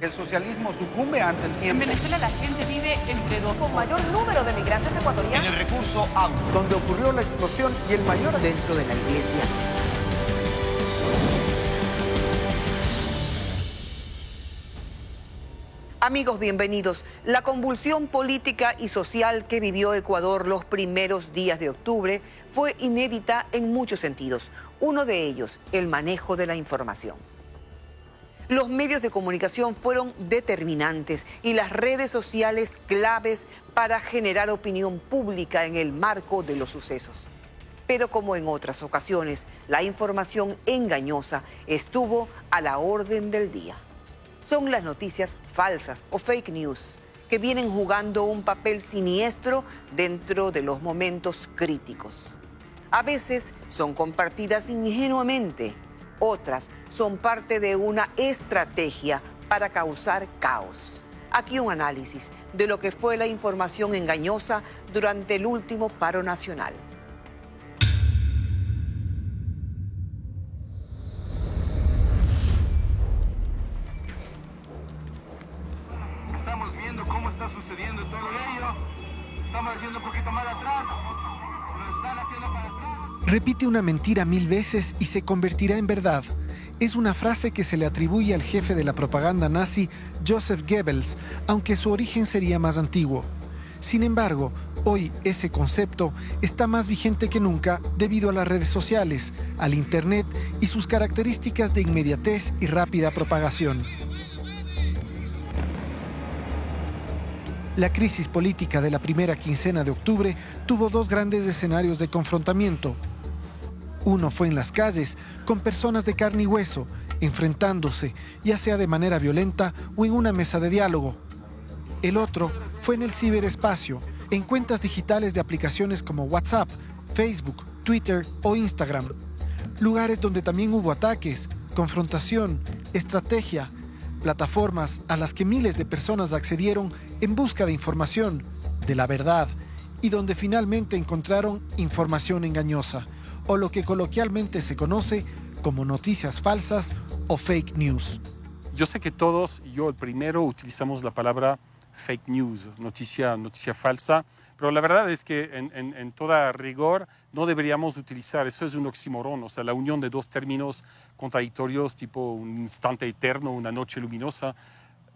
El socialismo sucumbe ante el En tiempo. Venezuela la gente vive entre dos. Con mayor número de migrantes ecuatorianos. En el recurso agua. Donde ocurrió la explosión y el mayor... Dentro de la iglesia. Amigos, bienvenidos. La convulsión política y social que vivió Ecuador los primeros días de octubre fue inédita en muchos sentidos. Uno de ellos, el manejo de la información. Los medios de comunicación fueron determinantes y las redes sociales claves para generar opinión pública en el marco de los sucesos. Pero como en otras ocasiones, la información engañosa estuvo a la orden del día. Son las noticias falsas o fake news que vienen jugando un papel siniestro dentro de los momentos críticos. A veces son compartidas ingenuamente, otras son parte de una estrategia para causar caos. Aquí un análisis de lo que fue la información engañosa durante el último paro nacional. Estamos viendo cómo está sucediendo todo ello. Estamos haciendo un poquito más atrás. Lo están haciendo para atrás. Repite una mentira 1000 veces y se convertirá en verdad. Es una frase que se le atribuye al jefe de la propaganda nazi, Joseph Goebbels, aunque su origen sería más antiguo. Sin embargo, hoy ese concepto está más vigente que nunca debido a las redes sociales, al Internet y sus características de inmediatez y rápida propagación. La crisis política de la primera quincena de octubre tuvo dos grandes escenarios de confrontamiento. Uno fue en las calles, con personas de carne y hueso, enfrentándose, ya sea de manera violenta o en una mesa de diálogo. El otro fue en el ciberespacio, en cuentas digitales de aplicaciones como WhatsApp, Facebook, Twitter o Instagram. Lugares donde también hubo ataques, confrontación, estrategia, plataformas a las que miles de personas accedieron en busca de información, de la verdad, y donde finalmente encontraron información engañosa, o lo que coloquialmente se conoce como noticias falsas o fake news. Yo sé que todos, yo el primero, utilizamos la palabra fake news, noticia falsa, pero la verdad es que en toda rigor no deberíamos utilizar, eso es un oxímoron, o sea, la unión de dos términos contradictorios tipo un instante eterno, una noche luminosa.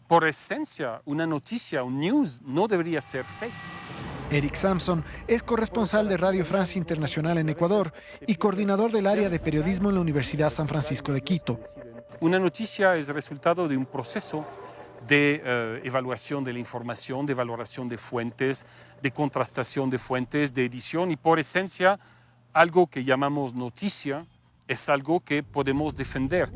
Por esencia, una noticia, un news, no debería ser fake. Eric Samson es corresponsal de Radio Francia Internacional en Ecuador y coordinador del área de periodismo en la Universidad San Francisco de Quito. Una noticia es resultado de un proceso de evaluación de la información, de valoración de fuentes, de contrastación de fuentes, de edición y por esencia algo que llamamos noticia es algo que podemos defender.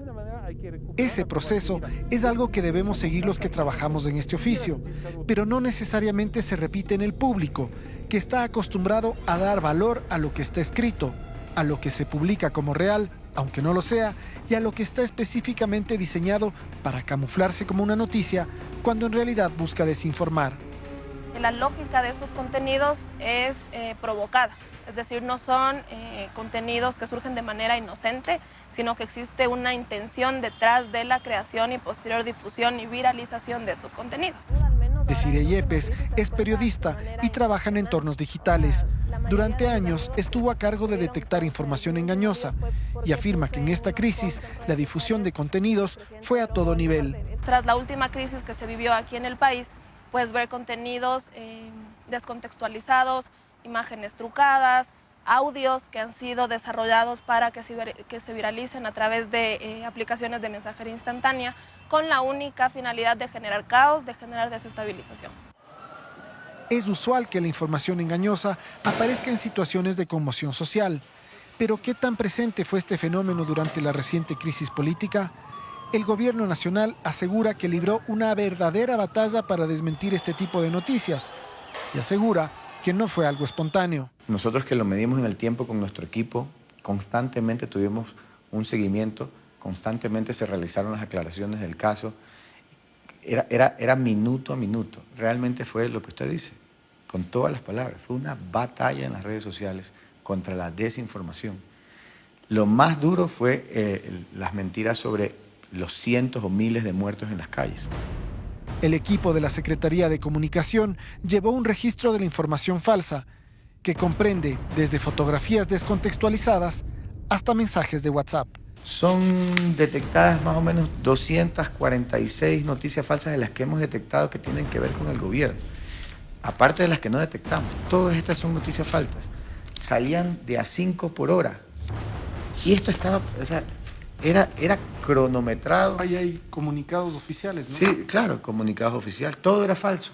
Ese proceso es algo que debemos seguir los que trabajamos en este oficio, pero no necesariamente se repite en el público, que está acostumbrado a dar valor a lo que está escrito, a lo que se publica como real, aunque no lo sea, y a lo que está específicamente diseñado para camuflarse como una noticia, cuando en realidad busca desinformar. La lógica de estos contenidos es provocada, es decir, no son contenidos que surgen de manera inocente, sino que existe una intención detrás de la creación y posterior difusión y viralización de estos contenidos. Desiree Yepes es periodista y trabaja en entornos digitales. Durante años estuvo a cargo de detectar información engañosa y afirma que en esta crisis la difusión de contenidos fue a todo nivel. Tras la última crisis que se vivió aquí en el país, puedes ver contenidos descontextualizados, imágenes trucadas, audios que han sido desarrollados para que se viralicen a través de aplicaciones de mensajería instantánea con la única finalidad de generar caos, de generar desestabilización. Es usual que la información engañosa aparezca en situaciones de conmoción social. Pero ¿qué tan presente fue este fenómeno durante la reciente crisis política? El gobierno nacional asegura que libró una verdadera batalla para desmentir este tipo de noticias y asegura que no fue algo espontáneo. Nosotros que lo medimos en el tiempo con nuestro equipo, constantemente tuvimos un seguimiento, constantemente se realizaron las aclaraciones del caso. Era minuto a minuto. Realmente fue lo que usted dice, con todas las palabras. Fue una batalla en las redes sociales contra la desinformación. Lo más duro fue las mentiras sobre los cientos o miles de muertos en las calles. El equipo de la Secretaría de Comunicación llevó un registro de la información falsa, que comprende desde fotografías descontextualizadas hasta mensajes de WhatsApp. Son detectadas más o menos 246 noticias falsas de las que hemos detectado que tienen que ver con el gobierno. Aparte de las que no detectamos, todas estas son noticias falsas. Salían de a 5 por hora. Y esto estaba, o sea, era cronometrado. Ahí hay comunicados oficiales, ¿no? Sí, claro, comunicados oficiales. Todo era falso.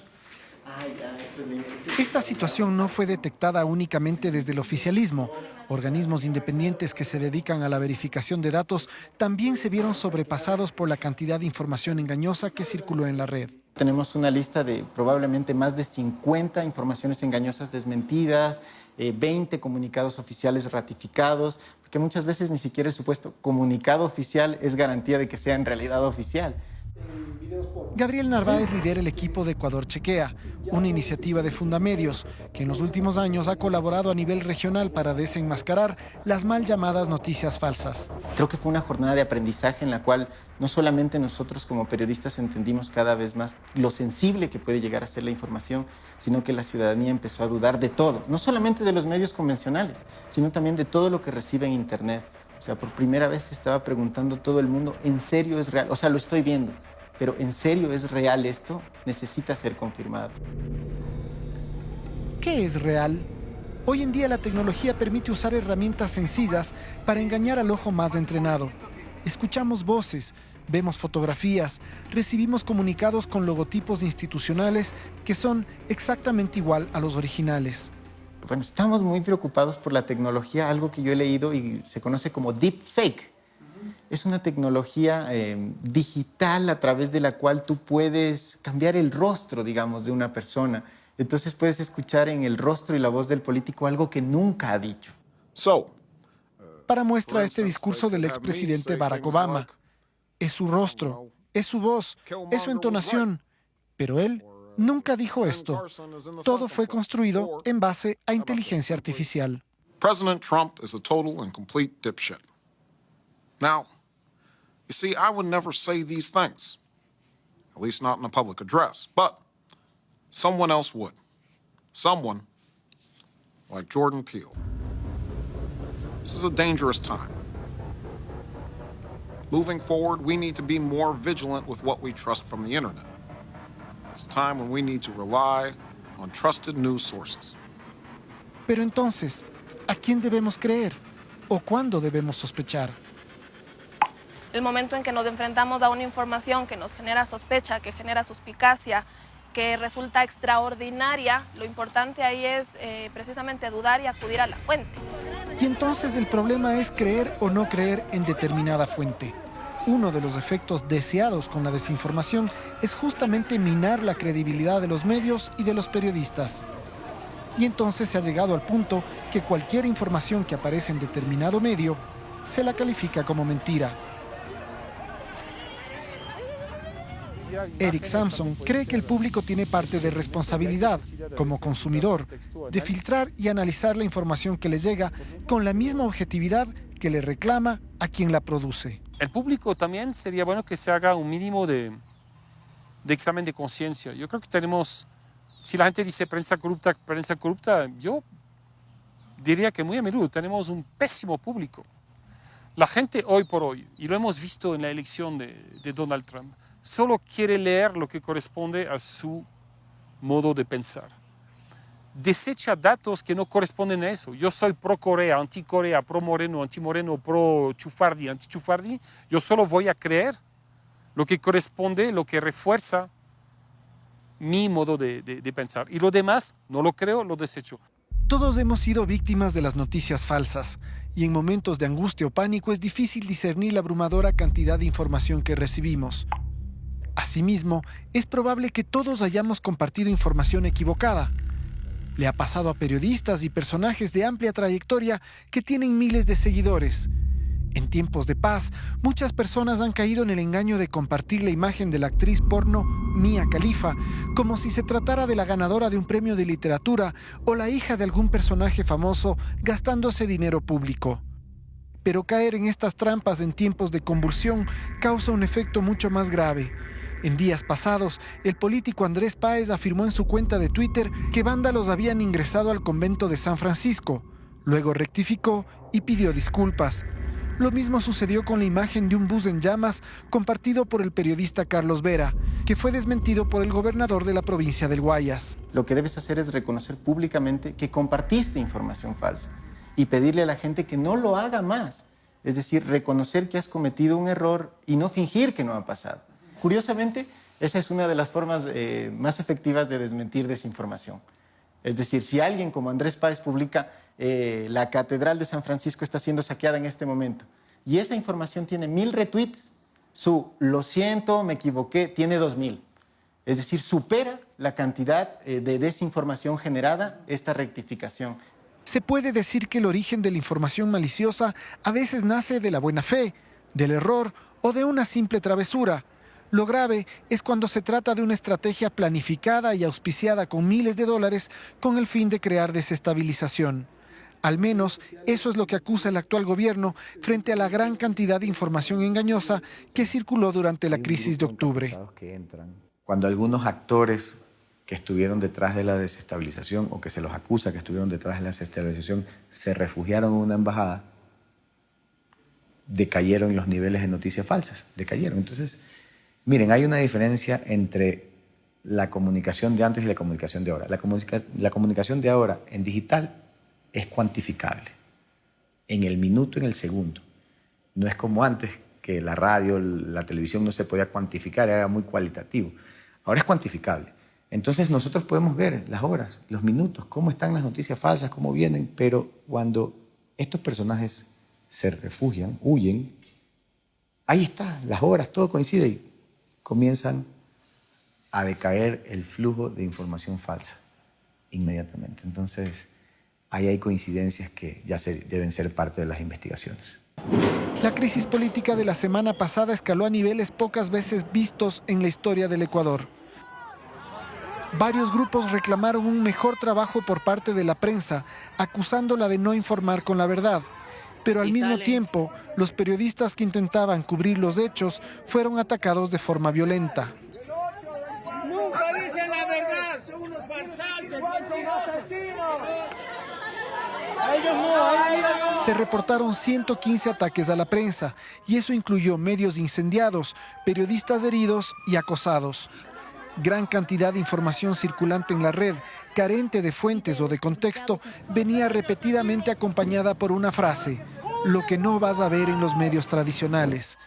Esta situación no fue detectada únicamente desde el oficialismo. Organismos independientes que se dedican a la verificación de datos también se vieron sobrepasados por la cantidad de información engañosa que circuló en la red. Tenemos una lista de probablemente más de 50 informaciones engañosas desmentidas, 20 comunicados oficiales ratificados, porque muchas veces ni siquiera el supuesto comunicado oficial es garantía de que sea en realidad oficial. Gabriel Narváez lidera el equipo de Ecuador Chequea, una iniciativa de Fundamedios que en los últimos años ha colaborado a nivel regional para desenmascarar las mal llamadas noticias falsas. Creo que fue una jornada de aprendizaje en la cual no solamente nosotros como periodistas entendimos cada vez más lo sensible que puede llegar a ser la información, sino que la ciudadanía empezó a dudar de todo, no solamente de los medios convencionales, sino también de todo lo que recibe en Internet. O sea, por primera vez se estaba preguntando todo el mundo, ¿en serio es real? O sea, lo estoy viendo. Pero ¿en serio es real esto? Necesita ser confirmado. ¿Qué es real? Hoy en día la tecnología permite usar herramientas sencillas para engañar al ojo más entrenado. Escuchamos voces, vemos fotografías, recibimos comunicados con logotipos institucionales que son exactamente igual a los originales. Bueno, estamos muy preocupados por la tecnología, algo que yo he leído y se conoce como deepfake. Es una tecnología digital a través de la cual tú puedes cambiar el rostro, digamos, de una persona. Entonces puedes escuchar en el rostro y la voz del político algo que nunca ha dicho. Para muestra este discurso del expresidente Barack Obama. Es su rostro, es su voz, es su entonación. Pero él nunca dijo esto. Todo fue construido en base a inteligencia artificial. President Trump is a total and complete dipshit. Now, you see, I would never say these things, at least not in a public address, but someone else would. Someone like Jordan Peele. This is a dangerous time. Moving forward, we need to be more vigilant with what we trust from the internet. It's a time when we need to rely on trusted news sources. Pero entonces, ¿a quién debemos creer? ¿O cuándo debemos sospechar? El momento en que nos enfrentamos a una información que nos genera sospecha, que genera suspicacia, que resulta extraordinaria, lo importante ahí es precisamente dudar y acudir a la fuente. Y entonces el problema es creer o no creer en determinada fuente. Uno de los efectos deseados con la desinformación es justamente minar la credibilidad de los medios y de los periodistas. Y entonces se ha llegado al punto que cualquier información que aparece en determinado medio se la califica como mentira. Eric Samson cree que el público tiene parte de responsabilidad, como consumidor, de filtrar y analizar la información que le llega con la misma objetividad que le reclama a quien la produce. El público también sería bueno que se haga un mínimo de examen de conciencia. Yo creo que tenemos, si la gente dice prensa corrupta, yo diría que muy a menudo tenemos un pésimo público. La gente hoy por hoy, y lo hemos visto en la elección de Donald Trump, solo quiere leer lo que corresponde a su modo de pensar. Desecha datos que no corresponden a eso. Yo soy pro Corea, anti Corea, pro Moreno, anti Moreno, pro Chufardi, anti Chufardi. Yo solo voy a creer lo que corresponde, lo que refuerza mi modo de pensar. Y lo demás no lo creo, lo desecho. Todos hemos sido víctimas de las noticias falsas. Y en momentos de angustia o pánico es difícil discernir la abrumadora cantidad de información que recibimos. Asimismo, es probable que todos hayamos compartido información equivocada. Le ha pasado a periodistas y personajes de amplia trayectoria que tienen miles de seguidores. En tiempos de paz, muchas personas han caído en el engaño de compartir la imagen de la actriz porno Mia Khalifa como si se tratara de la ganadora de un premio de literatura o la hija de algún personaje famoso gastándose dinero público. Pero caer en estas trampas en tiempos de convulsión causa un efecto mucho más grave. En días pasados, el político Andrés Páez afirmó en su cuenta de Twitter que vándalos habían ingresado al convento de San Francisco. Luego rectificó y pidió disculpas. Lo mismo sucedió con la imagen de un bus en llamas compartido por el periodista Carlos Vera, que fue desmentido por el gobernador de la provincia del Guayas. Lo que debes hacer es reconocer públicamente que compartiste información falsa y pedirle a la gente que no lo haga más. Es decir, reconocer que has cometido un error y no fingir que no ha pasado. Curiosamente, esa es una de las formas más efectivas de desmentir desinformación. Es decir, si alguien como Andrés Páez publica la Catedral de San Francisco está siendo saqueada en este momento y esa información tiene 1000 retweets, lo siento, me equivoqué, tiene 2000. Es decir, supera la cantidad de desinformación generada esta rectificación. Se puede decir que el origen de la información maliciosa a veces nace de la buena fe, del error o de una simple travesura. Lo grave es cuando se trata de una estrategia planificada y auspiciada con miles de dólares con el fin de crear desestabilización. Al menos eso es lo que acusa el actual gobierno frente a la gran cantidad de información engañosa que circuló durante la crisis de octubre. Cuando algunos actores que estuvieron detrás de la desestabilización o que se los acusa que estuvieron detrás de la desestabilización se refugiaron en una embajada, decayeron los niveles de noticias falsas, decayeron. Entonces, miren, hay una diferencia entre la comunicación de antes y la comunicación de ahora. La comunicación de ahora en digital es cuantificable, en el minuto, en el segundo. No es como antes, que la radio, la televisión no se podía cuantificar, era muy cualitativo. Ahora es cuantificable. Entonces nosotros podemos ver las horas, los minutos, cómo están las noticias falsas, cómo vienen, pero cuando estos personajes se refugian, huyen, ahí está, las horas, todo coincide y comienzan a decaer el flujo de información falsa inmediatamente. Entonces, ahí hay coincidencias que ya deben ser parte de las investigaciones. La crisis política de la semana pasada escaló a niveles pocas veces vistos en la historia del Ecuador. Varios grupos reclamaron un mejor trabajo por parte de la prensa, acusándola de no informar con la verdad. Pero al mismo tiempo, los periodistas que intentaban cubrir los hechos fueron atacados de forma violenta. Nunca dicen la verdad, son unos farsantes, son asesinos. Se reportaron 115 ataques a la prensa y eso incluyó medios incendiados, periodistas heridos y acosados. Gran cantidad de información circulante en la red, carente de fuentes o de contexto, venía repetidamente acompañada por una frase: lo que no vas a ver en los medios tradicionales.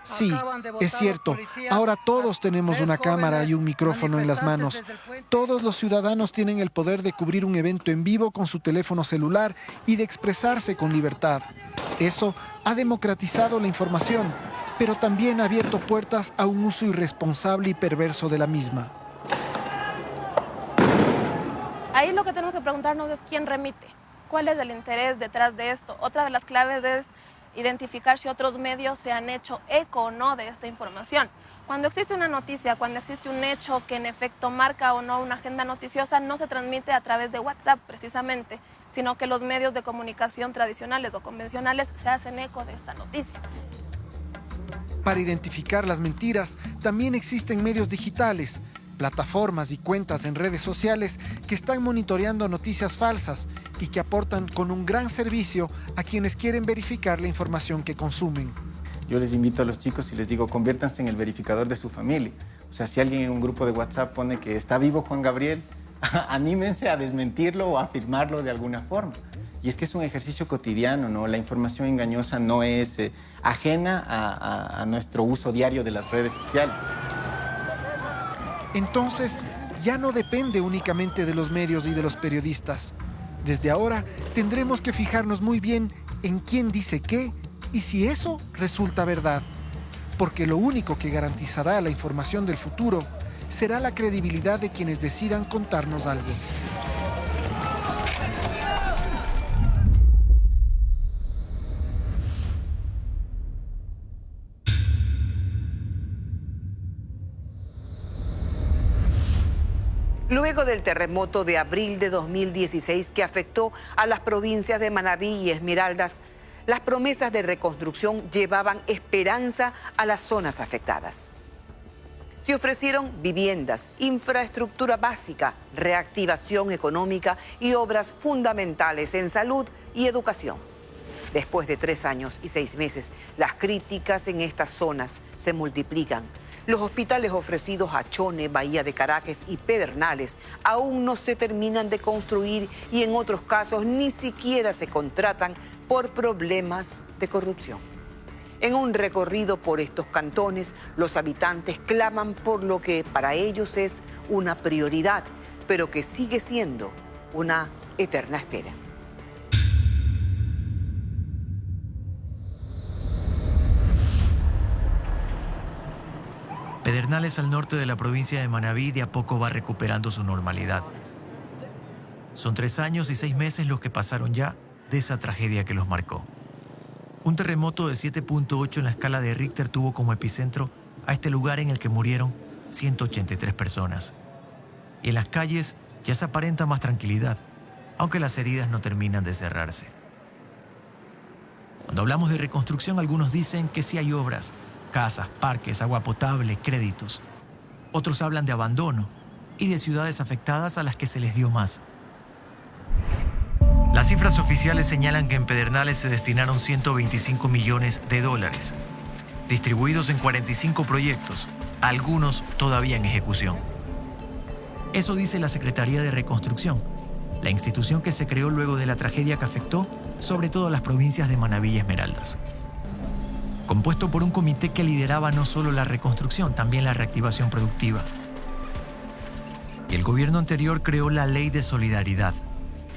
Sí, es cierto, ahora todos tenemos una cámara y un micrófono en las manos. Todos los ciudadanos tienen el poder de cubrir un evento en vivo con su teléfono celular y de expresarse con libertad. Eso ha democratizado la información, pero también ha abierto puertas a un uso irresponsable y perverso de la misma. Ahí lo que tenemos que preguntarnos es quién remite, cuál es el interés detrás de esto. Otra de las claves es identificar si otros medios se han hecho eco o no de esta información. Cuando existe una noticia, cuando existe un hecho que en efecto marca o no una agenda noticiosa, no se transmite a través de WhatsApp precisamente, sino que los medios de comunicación tradicionales o convencionales se hacen eco de esta noticia. Para identificar las mentiras, también existen medios digitales, plataformas y cuentas en redes sociales que están monitoreando noticias falsas y que aportan con un gran servicio a quienes quieren verificar la información que consumen. Yo les invito a los chicos y les digo, conviértanse en el verificador de su familia. O sea, si alguien en un grupo de WhatsApp pone que está vivo Juan Gabriel, anímense a desmentirlo o a afirmarlo de alguna forma. Y es que es un ejercicio cotidiano, ¿no? La información engañosa no es ajena a nuestro uso diario de las redes sociales. Entonces, ya no depende únicamente de los medios y de los periodistas. Desde ahora, tendremos que fijarnos muy bien en quién dice qué y si eso resulta verdad. Porque lo único que garantizará la información del futuro será la credibilidad de quienes decidan contarnos algo. Luego del terremoto de abril de 2016 que afectó a las provincias de Manabí y Esmeraldas, Las promesas de reconstrucción llevaban esperanza a las zonas afectadas. Se ofrecieron viviendas, infraestructura básica, reactivación económica y obras fundamentales en salud y educación. Después de 3 años y 6 meses, las críticas en estas zonas se multiplican. Los hospitales ofrecidos a Chone, Bahía de Caracas y Pedernales aún no se terminan de construir y en otros casos ni siquiera se contratan por problemas de corrupción. En un recorrido por estos cantones, los habitantes claman por lo que para ellos es una prioridad, pero que sigue siendo una eterna espera. Pedernales, al norte de la provincia de Manabí, de a poco va recuperando su normalidad. Son 3 años y 6 meses los que pasaron ya de esa tragedia que los marcó. Un terremoto de 7.8 en la escala de Richter tuvo como epicentro a este lugar en el que murieron 183 personas. Y en las calles ya se aparenta más tranquilidad, aunque las heridas no terminan de cerrarse. Cuando hablamos de reconstrucción, algunos dicen que sí hay obras, casas, parques, agua potable, créditos. Otros hablan de abandono y de ciudades afectadas a las que se les dio más. Las cifras oficiales señalan que en Pedernales se destinaron 125 millones de dólares, distribuidos en 45 proyectos, algunos todavía en ejecución. Eso dice la Secretaría de Reconstrucción, la institución que se creó luego de la tragedia que afectó sobre todo a las provincias de Manabí y Esmeraldas. Compuesto por un comité que lideraba no solo la reconstrucción, también la reactivación productiva. Y el gobierno anterior creó la Ley de Solidaridad,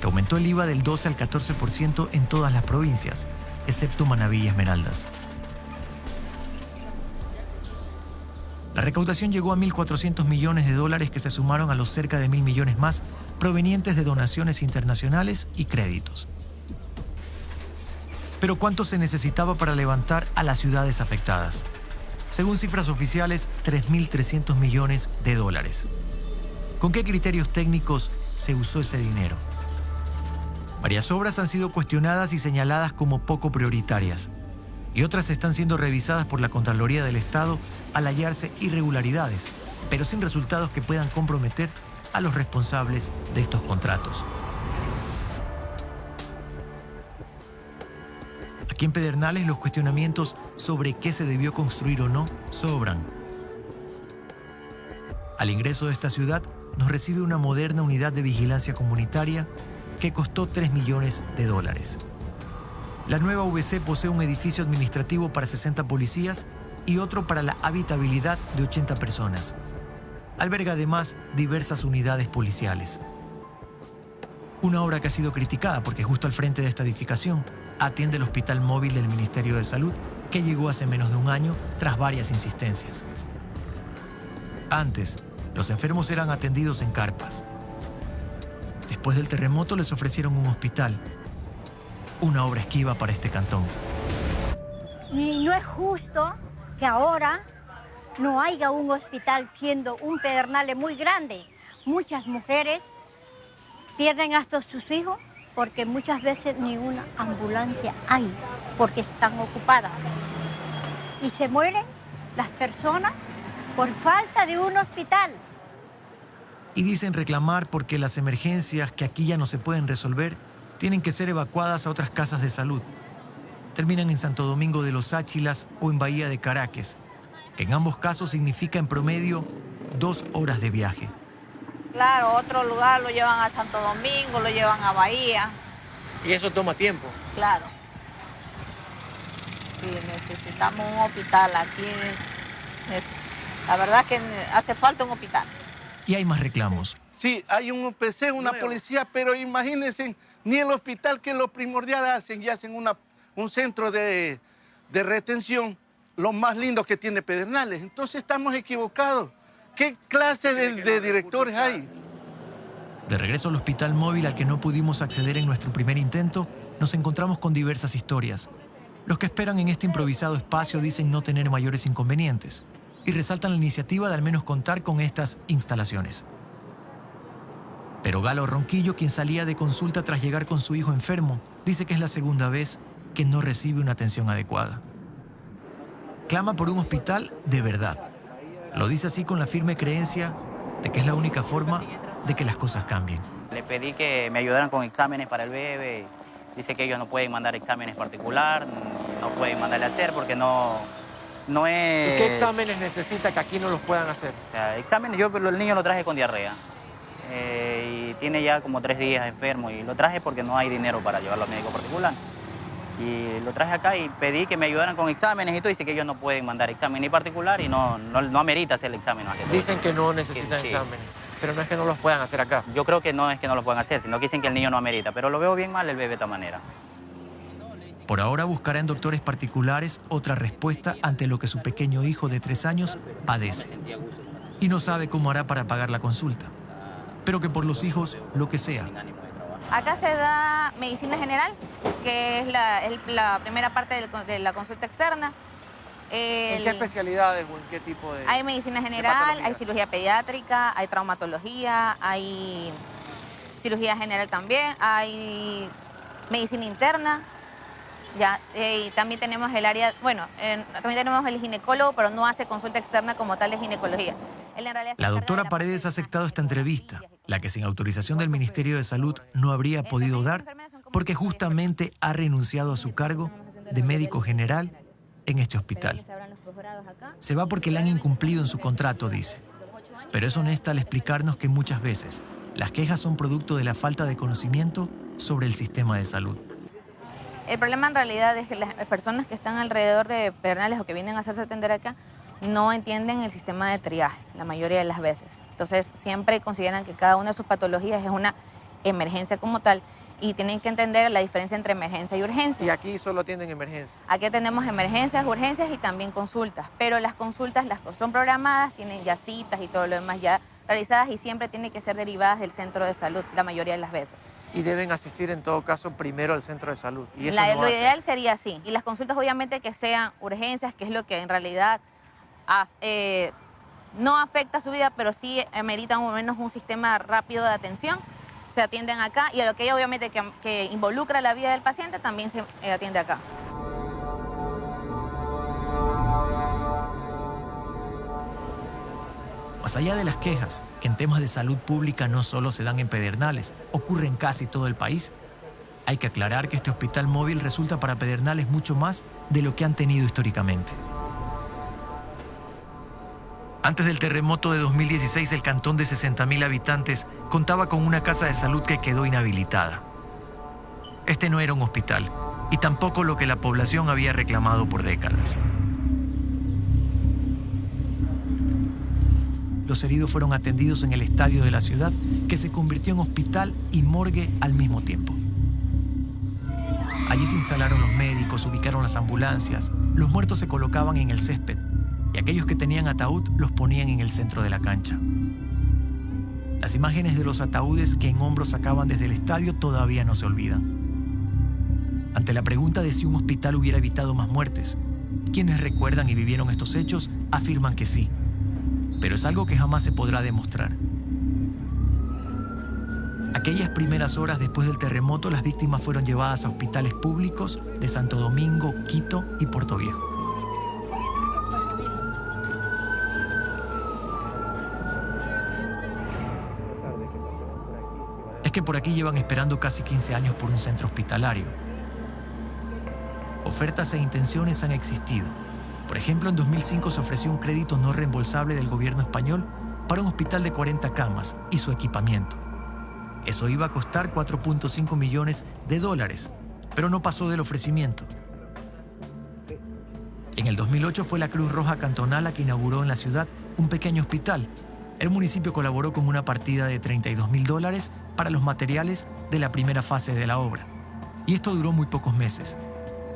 que aumentó el IVA del 12 al 14% en todas las provincias, excepto Manabí y Esmeraldas. La recaudación llegó a 1.400 millones de dólares que se sumaron a los cerca de 1.000 millones más provenientes de donaciones internacionales y créditos. Pero ¿cuánto se necesitaba para levantar a las ciudades afectadas? Según cifras oficiales, 3.300 millones de dólares. ¿Con qué criterios técnicos se usó ese dinero? Varias obras han sido cuestionadas y señaladas como poco prioritarias, y otras están siendo revisadas por la Contraloría del Estado al hallarse irregularidades, pero sin resultados que puedan comprometer a los responsables de estos contratos. Aquí en Pedernales los cuestionamientos sobre qué se debió construir o no sobran. Al ingreso de esta ciudad nos recibe una moderna unidad de vigilancia comunitaria que costó 3 millones de dólares. La nueva VC posee un edificio administrativo para 60 policías y otro para la habitabilidad de 80 personas. Alberga además diversas unidades policiales. Una obra que ha sido criticada porque justo al frente de esta edificación atiende el hospital móvil del Ministerio de Salud, que llegó hace menos de un año tras varias insistencias. Antes, los enfermos eran atendidos en carpas. Después del terremoto les ofrecieron un hospital, una obra esquiva para este cantón. Y no es justo que ahora no haya un hospital, siendo un Pedernales muy grande. Muchas mujeres pierden hasta sus hijos porque muchas veces ni una ambulancia hay, porque están ocupadas. Y se mueren las personas por falta de un hospital. Y dicen reclamar porque las emergencias que aquí ya no se pueden resolver tienen que ser evacuadas a otras casas de salud. Terminan en Santo Domingo de los Áchilas o en Bahía de Caracas, que en ambos casos significa en promedio 2 horas de viaje. Claro, otro lugar lo llevan a Santo Domingo, lo llevan a Bahía. ¿Y eso toma tiempo? Claro. Sí, necesitamos un hospital aquí. La verdad es que hace falta un hospital. Y hay más reclamos. Sí, hay un UPC, una policía, pero imagínense, ni el hospital, que es lo primordial, hacen un centro de retención, lo más lindo que tiene Pedernales. Entonces estamos equivocados. ¿Qué clase de directores hay? De regreso al hospital móvil al que no pudimos acceder en nuestro primer intento, nos encontramos con diversas historias. Los que esperan en este improvisado espacio dicen no tener mayores inconvenientes y resaltan la iniciativa de al menos contar con estas instalaciones. Pero Galo Ronquillo, quien salía de consulta tras llegar con su hijo enfermo, dice que es la segunda vez que no recibe una atención adecuada. Clama por un hospital de verdad. Lo dice así con la firme creencia de que es la única forma de que las cosas cambien. Le pedí que me ayudaran con exámenes para el bebé. Dice que ellos no pueden mandar exámenes particular, no pueden mandarle a hacer porque no es... ¿Y qué exámenes necesita que aquí no los puedan hacer? O sea, exámenes, yo el niño lo traje con diarrea. Y tiene ya como 3 días enfermo y lo traje porque no hay dinero para llevarlo al médico particular. Y lo traje acá y pedí que me ayudaran con exámenes y todo. Dice que ellos no pueden mandar examen ni particular y no amerita hacer el examen. Dicen que no necesitan exámenes, pero no es que no los puedan hacer acá. Yo creo que no es que no los puedan hacer, sino que dicen que el niño no amerita. Pero lo veo bien mal el bebé de esta manera. Por ahora buscará en doctores particulares otra respuesta ante lo que su pequeño hijo de 3 años padece. Y no sabe cómo hará para pagar la consulta. Pero que por los hijos, lo que sea. Acá se da medicina general, que es la primera parte de la consulta externa. ¿En qué especialidades o en qué tipo de...? Hay medicina general, hay cirugía pediátrica, hay traumatología, hay cirugía general también, hay medicina interna. Ya, y también tenemos el área, también tenemos el ginecólogo, pero no hace consulta externa como tal de ginecología. Él en realidad La doctora Paredes ha aceptado esta entrevista, la que sin autorización del Ministerio de Salud no habría podido dar porque justamente ha renunciado a su cargo de médico general en este hospital. Se va porque le han incumplido en su contrato, dice. Pero es honesta al explicarnos que muchas veces las quejas son producto de la falta de conocimiento sobre el sistema de salud. El problema en realidad es que las personas que están alrededor de Pedernales o que vienen a hacerse atender acá no entienden el sistema de triaje la mayoría de las veces. Entonces siempre consideran que cada una de sus patologías es una emergencia como tal y tienen que entender la diferencia entre emergencia y urgencia. ¿Y aquí solo atienden emergencias? Aquí tenemos emergencias, urgencias y también consultas, pero las consultas son programadas, tienen ya citas y todo lo demás ya realizadas y siempre tienen que ser derivadas del centro de salud la mayoría de las veces. Y deben asistir en todo caso primero al centro de salud. Y eso Lo ideal sería así. Y las consultas obviamente que sean urgencias, que es lo que en realidad no afecta su vida, pero sí ameritan al menos un sistema rápido de atención, se atienden acá y a lo que obviamente que involucra la vida del paciente también se atiende acá. Más allá de las quejas, que en temas de salud pública no solo se dan en Pedernales, ocurre en casi todo el país, hay que aclarar que este hospital móvil resulta para Pedernales mucho más de lo que han tenido históricamente. Antes del terremoto de 2016, el cantón de 60.000 habitantes contaba con una casa de salud que quedó inhabilitada. Este no era un hospital, y tampoco lo que la población había reclamado por décadas. Los heridos fueron atendidos en el estadio de la ciudad, que se convirtió en hospital y morgue al mismo tiempo. Allí se instalaron los médicos, ubicaron las ambulancias, los muertos se colocaban en el césped y aquellos que tenían ataúd los ponían en el centro de la cancha. Las imágenes de los ataúdes que en hombros sacaban desde el estadio todavía no se olvidan. Ante la pregunta de si un hospital hubiera evitado más muertes, quienes recuerdan y vivieron estos hechos afirman que sí. Pero es algo que jamás se podrá demostrar. Aquellas primeras horas después del terremoto, las víctimas fueron llevadas a hospitales públicos de Santo Domingo, Quito y Puerto Viejo. Es que por aquí llevan esperando casi 15 años por un centro hospitalario. Ofertas e intenciones han existido. Por ejemplo, en 2005 se ofreció un crédito no reembolsable del gobierno español para un hospital de 40 camas y su equipamiento. Eso iba a costar $4.5 millones, pero no pasó del ofrecimiento. En el 2008 fue la Cruz Roja Cantonal la que inauguró en la ciudad un pequeño hospital. El municipio colaboró con una partida de $32.000 para los materiales de la primera fase de la obra. Y esto duró muy pocos meses.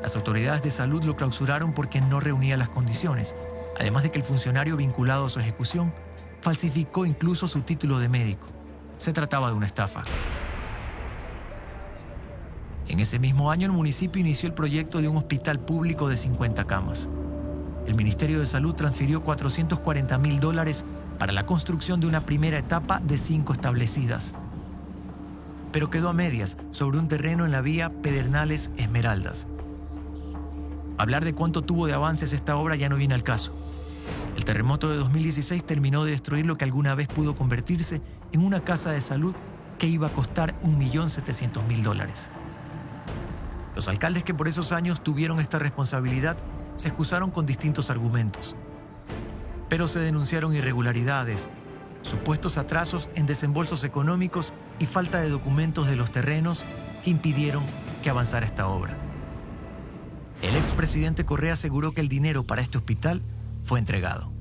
Las autoridades de salud lo clausuraron porque no reunía las condiciones, además de que el funcionario vinculado a su ejecución falsificó incluso su título de médico. Se trataba de una estafa. En ese mismo año, el municipio inició el proyecto de un hospital público de 50 camas. El Ministerio de Salud transfirió $440.000 para la construcción de una primera etapa de 5 establecidas. Pero quedó a medias sobre un terreno en la vía Pedernales-Esmeraldas. Hablar de cuánto tuvo de avances esta obra ya no viene al caso. El terremoto de 2016 terminó de destruir lo que alguna vez pudo convertirse en una casa de salud que iba a costar $1.700.000. Los alcaldes que por esos años tuvieron esta responsabilidad se excusaron con distintos argumentos. Pero se denunciaron irregularidades, supuestos atrasos en desembolsos económicos y falta de documentos de los terrenos que impidieron que avanzara esta obra. El expresidente Correa aseguró que el dinero para este hospital fue entregado.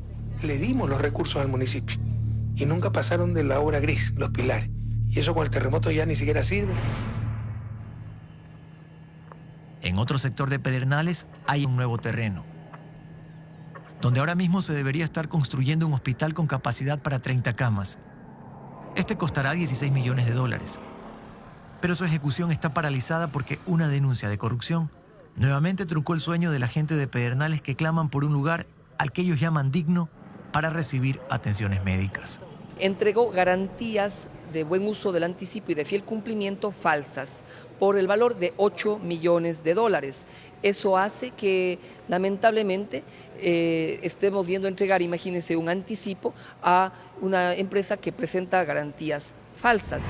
Le dimos los recursos al municipio y nunca pasaron de la obra gris, los pilares. Y eso con el terremoto ya ni siquiera sirve. En otro sector de Pedernales hay un nuevo terreno, donde ahora mismo se debería estar construyendo un hospital con capacidad para 30 camas. Este costará $16 millones. Pero su ejecución está paralizada porque una denuncia de corrupción nuevamente truncó el sueño de la gente de Pedernales que claman por un lugar al que ellos llaman digno para recibir atenciones médicas. Entregó garantías de buen uso del anticipo y de fiel cumplimiento falsas por el valor de $8 millones. Eso hace que lamentablemente estemos viendo entregar, imagínense, un anticipo a una empresa que presenta garantías falsas.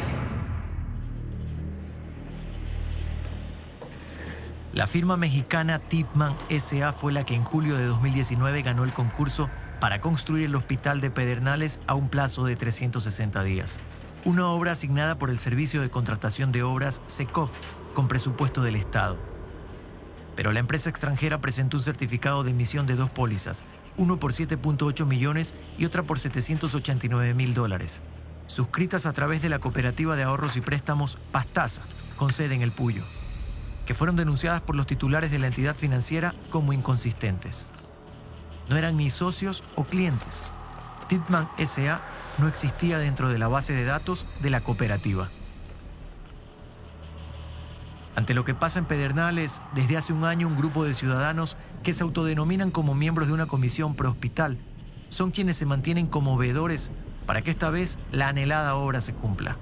La firma mexicana Titman S.A. fue la que en julio de 2019 ganó el concurso para construir el hospital de Pedernales a un plazo de 360 días. Una obra asignada por el Servicio de Contratación de Obras, SECOP, con presupuesto del Estado. Pero la empresa extranjera presentó un certificado de emisión de 2 pólizas, uno por 7.8 millones y otra por $789.000, suscritas a través de la Cooperativa de Ahorros y Préstamos Pastaza, con sede en El Puyo, que fueron denunciadas por los titulares de la entidad financiera como inconsistentes. No eran ni socios o clientes. Titman S.A. no existía dentro de la base de datos de la cooperativa. Ante lo que pasa en Pedernales, desde hace un año un grupo de ciudadanos que se autodenominan como miembros de una comisión pro-hospital son quienes se mantienen como veedores para que esta vez la anhelada obra se cumpla.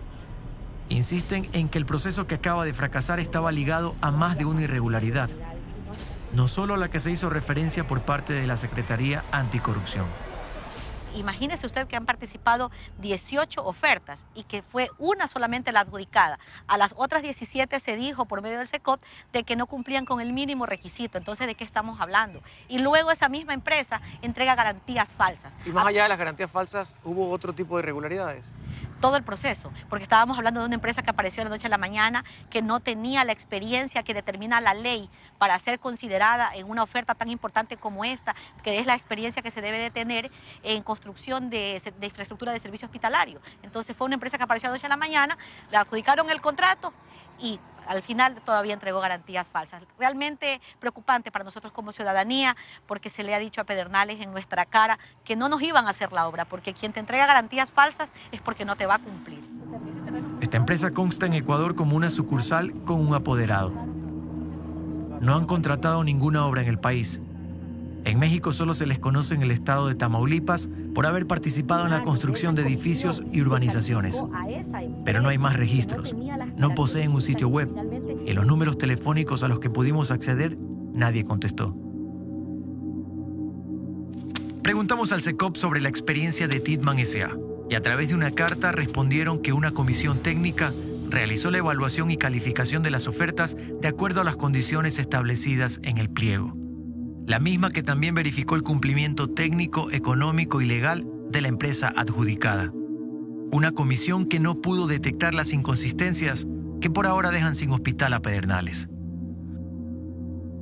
Insisten en que el proceso que acaba de fracasar estaba ligado a más de una irregularidad, no solo a la que se hizo referencia por parte de la Secretaría Anticorrupción. Imagínese usted que han participado 18 ofertas y que fue una solamente la adjudicada. A las otras 17 se dijo por medio del SECOP de que no cumplían con el mínimo requisito. Entonces, ¿de qué estamos hablando? Y luego esa misma empresa entrega garantías falsas. Y más allá de las garantías falsas, ¿hubo otro tipo de irregularidades? Todo el proceso, porque estábamos hablando de una empresa que apareció de la noche a la mañana, que no tenía la experiencia que determina la ley para ser considerada en una oferta tan importante como esta, que es la experiencia que se debe de tener en construcción de infraestructura de servicio hospitalario. Entonces fue una empresa que apareció de la noche a la mañana, le adjudicaron el contrato y al final todavía entregó garantías falsas. Realmente preocupante para nosotros como ciudadanía, porque se le ha dicho a Pedernales en nuestra cara que no nos iban a hacer la obra, porque quien te entrega garantías falsas es porque no te va a cumplir. Esta empresa consta en Ecuador como una sucursal con un apoderado. No han contratado ninguna obra en el país. En México solo se les conoce en el estado de Tamaulipas por haber participado en la construcción de edificios y urbanizaciones. Pero no hay más registros, no poseen un sitio web y en los números telefónicos a los que pudimos acceder, nadie contestó. Preguntamos al SECOP sobre la experiencia de Titman S.A. y a través de una carta respondieron que una comisión técnica realizó la evaluación y calificación de las ofertas de acuerdo a las condiciones establecidas en el pliego. La misma que también verificó el cumplimiento técnico, económico y legal de la empresa adjudicada. Una comisión que no pudo detectar las inconsistencias que por ahora dejan sin hospital a Pedernales.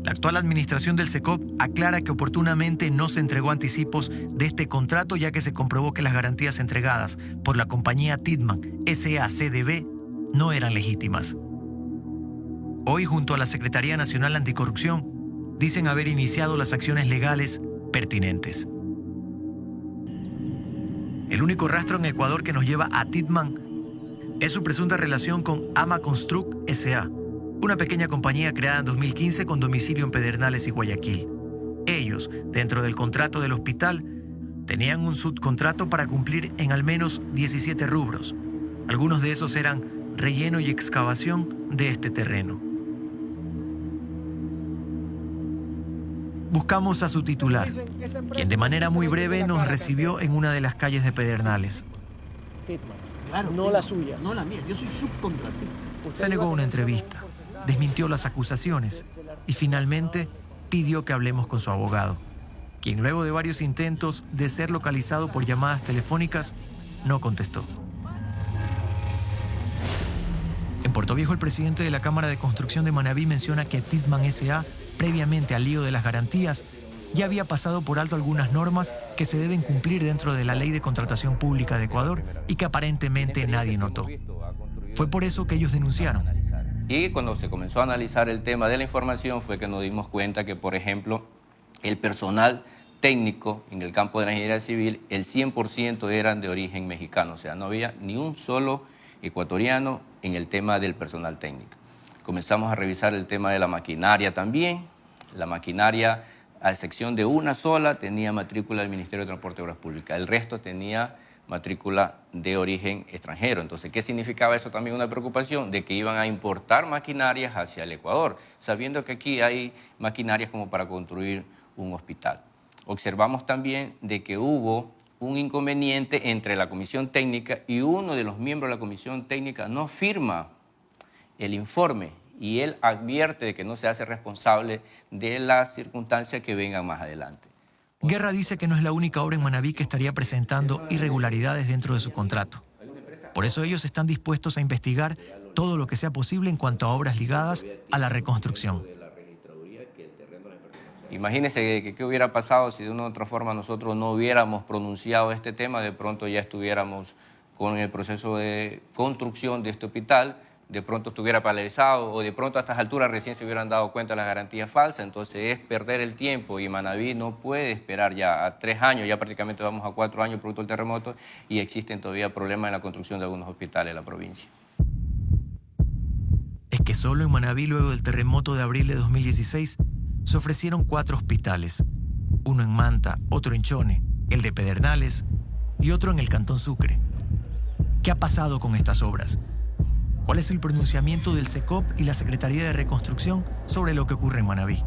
La actual administración del SECOP aclara que oportunamente no se entregó anticipos de este contrato, ya que se comprobó que las garantías entregadas por la compañía Titman S.A.C.D.B. no eran legítimas. Hoy, junto a la Secretaría Nacional Anticorrupción, dicen haber iniciado las acciones legales pertinentes. El único rastro en Ecuador que nos lleva a Titman es su presunta relación con Ama Construct S.A., una pequeña compañía creada en 2015 con domicilio en Pedernales y Guayaquil. Ellos, dentro del contrato del hospital, tenían un subcontrato para cumplir en al menos 17 rubros. Algunos de esos eran relleno y excavación de este terreno. Buscamos a su titular, quien de manera muy breve nos recibió en una de las calles de Pedernales. Claro, no la suya. No la mía, yo soy subcontratista. Se negó a una entrevista, desmintió las acusaciones y finalmente pidió que hablemos con su abogado, quien luego de varios intentos de ser localizado por llamadas telefónicas, no contestó. En Puerto Viejo, el presidente de la Cámara de Construcción de Manabí menciona que Titman S.A., previamente al lío de las garantías, ya había pasado por alto algunas normas que se deben cumplir dentro de la Ley de Contratación Pública de Ecuador y que aparentemente nadie notó. Fue por eso que ellos denunciaron. Y cuando se comenzó a analizar el tema de la información fue que nos dimos cuenta que, por ejemplo, el personal técnico en el campo de la ingeniería civil, el 100% eran de origen mexicano, o sea, no había ni un solo ecuatoriano en el tema del personal técnico. Comenzamos a revisar el tema de la maquinaria también. La maquinaria, a excepción de una sola, tenía matrícula del Ministerio de Transporte y Obras Públicas. El resto tenía matrícula de origen extranjero. Entonces, ¿qué significaba eso? También una preocupación de que iban a importar maquinarias hacia el Ecuador, sabiendo que aquí hay maquinarias como para construir un hospital. Observamos también de que hubo un inconveniente entre la comisión técnica y uno de los miembros de la comisión técnica no firma el informe y él advierte de que no se hace responsable de las circunstancias que vengan más adelante. Guerra dice que no es la única obra en Manabí que estaría presentando irregularidades dentro de su contrato. Por eso ellos están dispuestos a investigar todo lo que sea posible en cuanto a obras ligadas a la reconstrucción. Imagínense qué hubiera pasado si de una u otra forma nosotros no hubiéramos pronunciado este tema, de pronto ya estuviéramos con el proceso de construcción de este hospital, de pronto estuviera paralizado o de pronto a estas alturas recién se hubieran dado cuenta de las garantías falsas. Entonces es perder el tiempo y Manabí no puede esperar ya a 3 años, ya prácticamente vamos a 4 años producto del terremoto y existen todavía problemas en la construcción de algunos hospitales en la provincia. Es que solo en Manabí, luego del terremoto de abril de 2016, se ofrecieron 4 hospitales, uno en Manta, otro en Chone, el de Pedernales y otro en el Cantón Sucre. ¿Qué ha pasado con estas obras? ¿Cuál es el pronunciamiento del SECOP y la Secretaría de Reconstrucción sobre lo que ocurre en Manabí?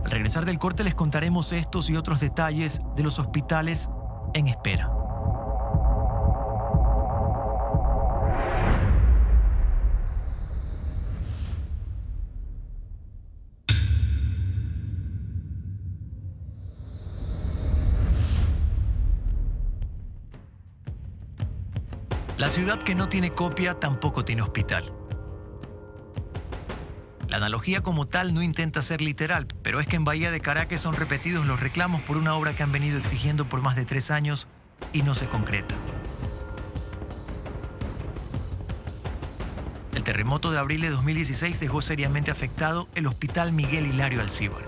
Al regresar del corte les contaremos estos y otros detalles de los hospitales en espera. La ciudad que no tiene copia tampoco tiene hospital. La analogía como tal no intenta ser literal, pero es que en Bahía de Caracas son repetidos los reclamos por una obra que han venido exigiendo por más de 3 años y no se concreta. El terremoto de abril de 2016 dejó seriamente afectado el Hospital Miguel Hilario Alcíbar.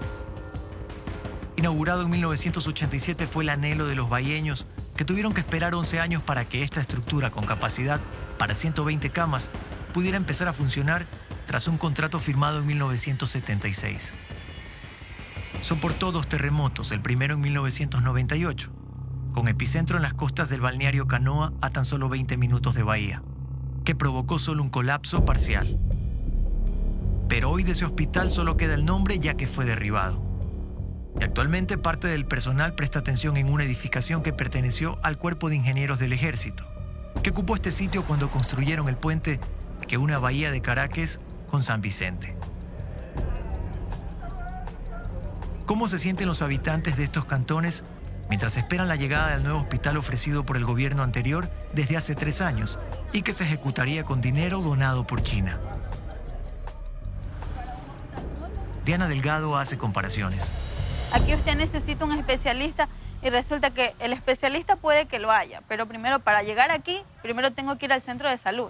Inaugurado en 1987 fue el anhelo de los bahienños que tuvieron que esperar 11 años para que esta estructura con capacidad para 120 camas pudiera empezar a funcionar tras un contrato firmado en 1976. Soportó 2 terremotos, el primero en 1998, con epicentro en las costas del balneario Canoa a tan solo 20 minutos de Bahía, que provocó solo un colapso parcial. Pero hoy de ese hospital solo queda el nombre ya que fue derribado. Y actualmente parte del personal presta atención en una edificación que perteneció al Cuerpo de Ingenieros del Ejército, que ocupó este sitio cuando construyeron el puente que une a Bahía de Caracas con San Vicente. ¿Cómo se sienten los habitantes de estos cantones mientras esperan la llegada del nuevo hospital ofrecido por el gobierno anterior desde hace 3 años y que se ejecutaría con dinero donado por China? Diana Delgado hace comparaciones. Aquí usted necesita un especialista y resulta que el especialista puede que lo haya, pero primero para llegar aquí, primero tengo que ir al centro de salud.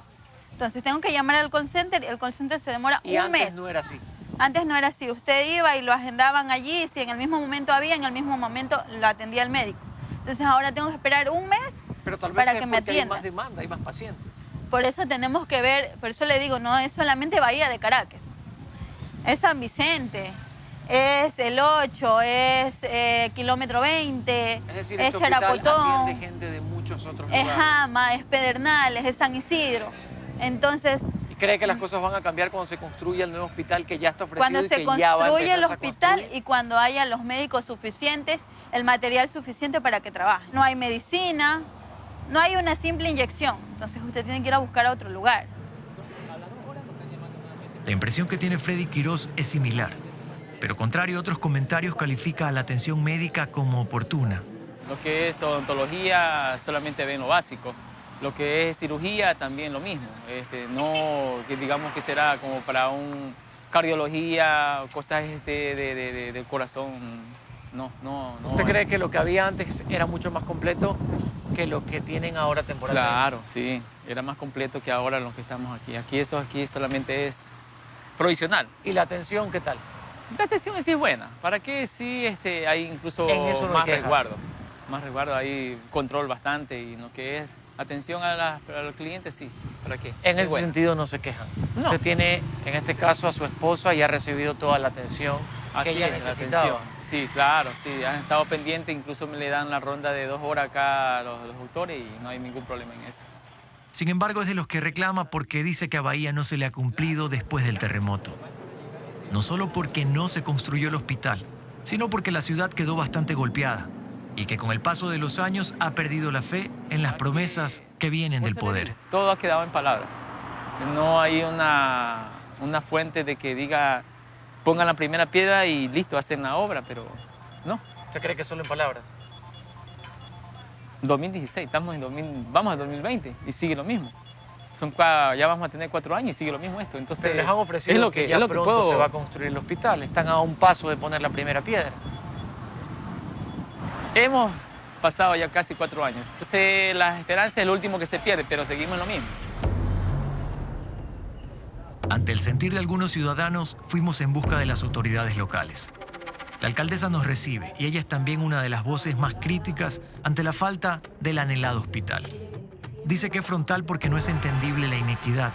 Entonces tengo que llamar al call center y el call center se demora un mes. Y antes no era así. Antes no era así, usted iba y lo agendaban allí, si en el mismo momento había, en el mismo momento lo atendía el médico. Entonces ahora tengo que esperar un mes para que me atiendan. Hay más demanda, hay más pacientes. Por eso tenemos que ver, por eso le digo, no es solamente Bahía de Caracas, es San Vicente, es el 8, es kilómetro 20, Es decir, es este hospital Charapotón, atiende gente de muchos otros es lugares. Jama, es Pedernales, es San Isidro. Entonces, ¿Cree que las cosas van a cambiar cuando se construya el nuevo hospital que ya está ofrecido Cuando y se que ya va a construye el empezarse a hospital construir? y cuando haya los médicos suficientes, el material suficiente para que trabajen. No hay medicina, no hay una simple inyección, entonces usted tiene que ir a buscar a otro lugar. La impresión que tiene Freddy Quiroz es similar, pero contrario a otros comentarios, califica a la atención médica como oportuna. Lo que es odontología solamente ven lo básico. Lo que es cirugía también lo mismo. No que digamos que será como para un cardiología, cosas del corazón. No. ¿Usted cree que lo que había antes era mucho más completo que lo que tienen ahora temporalmente? Claro, sí. Era más completo que ahora lo que estamos aquí. Aquí solamente es provisional. ¿Y la atención qué tal? La atención sí es buena. ¿Para qué? Sí, hay incluso En eso no hay más quejas. resguardo. Más resguardo, hay control bastante y lo que es atención a los clientes, sí. ¿Para qué? En Es ese buena. sentido no se quejan. No. Usted tiene, en este caso, a su esposa y ha recibido toda la atención que Así ella es, la necesitaba. atención. Sí, claro, sí. Han estado pendientes, incluso me le dan la ronda de 2 horas acá a los doctores y no hay ningún problema en eso. Sin embargo, es de los que reclama porque dice que a Bahía no se le ha cumplido después del terremoto. No solo porque no se construyó el hospital, sino porque la ciudad quedó bastante golpeada y que con el paso de los años ha perdido la fe en las promesas que vienen del poder. Todo ha quedado en palabras. No hay una fuente de que diga, pongan la primera piedra y listo, hacen la obra, pero no. ¿Usted cree que solo en palabras? 2016, vamos a 2020 y sigue lo mismo. Ya vamos a tener 4 años y sigue lo mismo esto. Entonces, Pero les han ofrecido es lo que, ya es lo que pronto puedo... se va a construir el hospital. Están a un paso de poner la primera piedra. Hemos pasado ya casi 4 años. Entonces, la esperanza es lo último que se pierde, pero seguimos en lo mismo. Ante el sentir de algunos ciudadanos, fuimos en busca de las autoridades locales. La alcaldesa nos recibe y ella es también una de las voces más críticas ante la falta del anhelado hospital. Dice que es frontal porque no es entendible la inequidad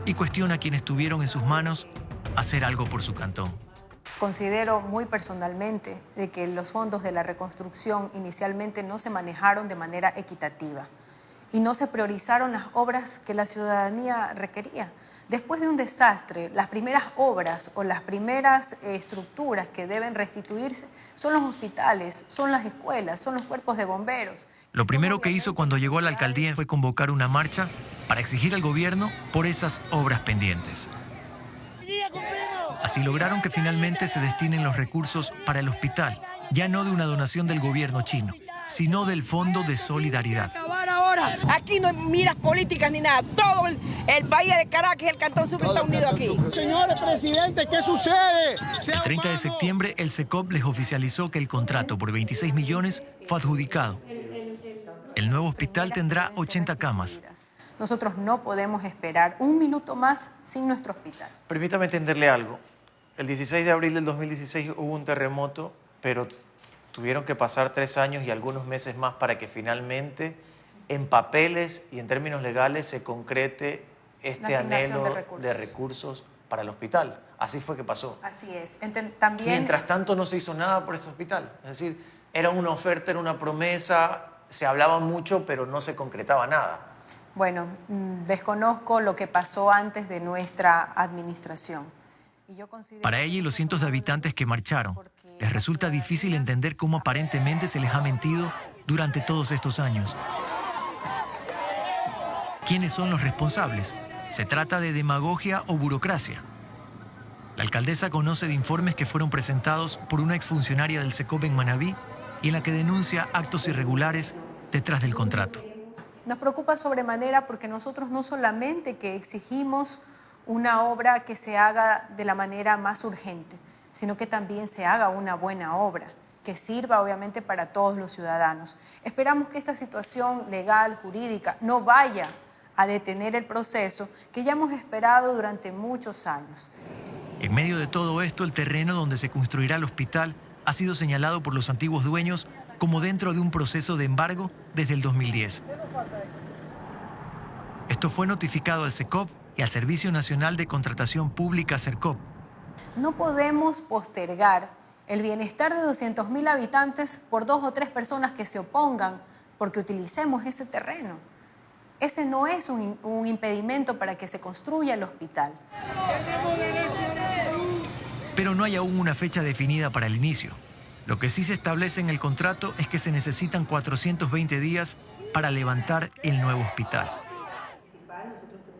y cuestiona a quienes tuvieron en sus manos hacer algo por su cantón. Considero muy personalmente de que los fondos de la reconstrucción inicialmente no se manejaron de manera equitativa y no se priorizaron las obras que la ciudadanía requería. Después de un desastre, las primeras obras o las primeras estructuras que deben restituirse son los hospitales, son las escuelas, son los cuerpos de bomberos. Lo primero que hizo cuando llegó a la alcaldía fue convocar una marcha para exigir al gobierno por esas obras pendientes. Así lograron que finalmente se destinen los recursos para el hospital, ya no de una donación del gobierno chino, sino del Fondo de Solidaridad. Ahora, aquí no hay miras políticas ni nada. Todo el país de Caracas y el Cantón Sucre está unido aquí. Señores presidentes, ¿qué sucede? El 30 de septiembre, el SECOP les oficializó que el contrato por 26 millones fue adjudicado. El nuevo hospital tendrá 80 camas. Nosotros no podemos esperar un minuto más sin nuestro hospital. Permítame entenderle algo. El 16 de abril del 2016 hubo un terremoto, pero tuvieron que pasar 3 años y algunos meses más para que finalmente, en papeles y en términos legales, se concrete este anhelo de recursos para el hospital. Así fue que pasó. Así es. También... Mientras tanto no se hizo nada por este hospital. Es decir, era una oferta, era una promesa, se hablaba mucho, pero no se concretaba nada. Bueno, desconozco lo que pasó antes de nuestra administración. Y yo considero... Para ella y los cientos de habitantes que marcharon, les resulta difícil entender cómo aparentemente se les ha mentido durante todos estos años. ¿Quiénes son los responsables? ¿Se trata de demagogia o burocracia? La alcaldesa conoce de informes que fueron presentados por una exfuncionaria del SECOP en Manabí y en la que denuncia actos irregulares detrás del contrato. Nos preocupa sobremanera porque nosotros no solamente que exigimos una obra que se haga de la manera más urgente, sino que también se haga una buena obra, que sirva obviamente para todos los ciudadanos. Esperamos que esta situación legal, jurídica, no vaya a detener el proceso que ya hemos esperado durante muchos años. En medio de todo esto, el terreno donde se construirá el hospital ha sido señalado por los antiguos dueños como dentro de un proceso de embargo desde el 2010. Esto fue notificado al SECOP y al Servicio Nacional de Contratación Pública, SERCOP. No podemos postergar el bienestar de 200.000 habitantes por 2 o 3 personas que se opongan porque utilicemos ese terreno. ese no es un impedimento para que se construya el hospital. Pero no hay aún una fecha definida para el inicio. Lo que sí se establece en el contrato es que se necesitan 420 días para levantar el nuevo hospital.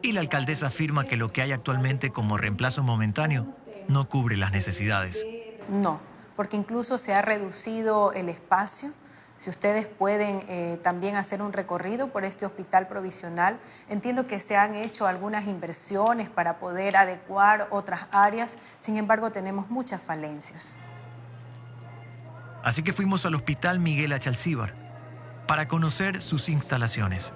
Y la alcaldesa afirma que lo que hay actualmente como reemplazo momentáneo no cubre las necesidades. No, porque incluso se ha reducido el espacio. Si ustedes pueden también hacer un recorrido por este hospital provisional, entiendo que se han hecho algunas inversiones para poder adecuar otras áreas, sin embargo tenemos muchas falencias. Así que fuimos al Hospital Miguel Achalcíbar para conocer sus instalaciones.